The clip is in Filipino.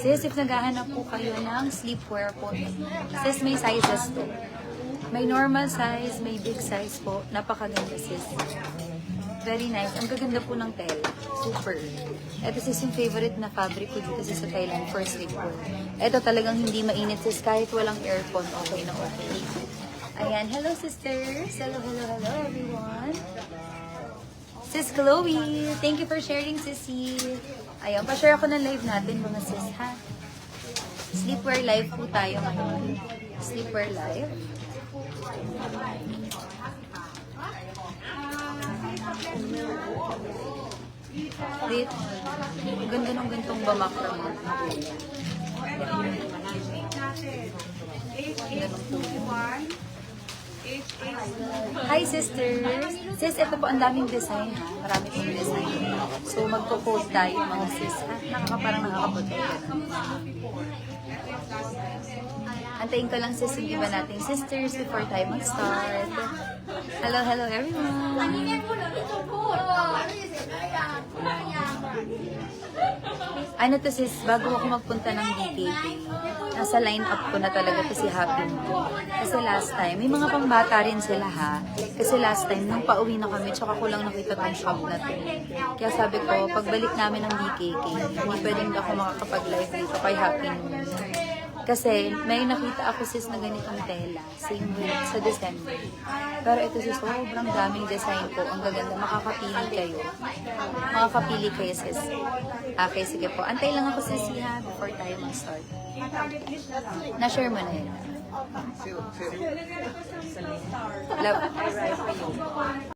Sis, if naghahanap po kayo ng sleepwear po, sis, may sizes to. May normal size, may big size po. Napakaganda, sis. Very nice. Ang gaganda po ng tela. Super. Ito sis yung favorite na fabric ko dito sa Thailand for sleepwear. Ito talagang hindi mainit, sis. Kahit walang aircon, okay na okay. Ayan. Hello, sisters. Hello, hello, hello, everyone. Sis Chloe, thank you for sharing, sissy. Ayan, pa-share ako ng live natin, mga sis, ha? Sleepwear live po tayo ngayon. Sleepwear live. Wait. Ganda ng gantong bamakra mo. Ganda ng kulay. Hi sisters! Sis, ito po ang daming design ha. Marami pong design. So magpo-post tayo mga sis ha. Parang nakakapunta. Antayin ko lang sis yung iba nating sisters before tayo mag-start. Hello, hello everyone! Ano to sis, bago ako magpunta ng DKK, nasa line-up ko na talaga to si Happy Meal. Kasi last time, may mga pangbata rin sila ha. Kasi last time, nung pauwi na kami, tsaka ko lang nakita tong shop na to. Kaya sabi ko, pagbalik namin ng DKK, hindi pwedeng ako makakapag-live dito kay Happy Meal. Kasi may nakita ako sis na ganitong tela, same with sa December. Pero ito sis, sobrang daming design po. Ang gaganda, makakapili kayo. Makakapili kayo sis. Okay, sige po. Antay lang ako sis ha, before tayo mag-start. Na-share mo na yun. Love.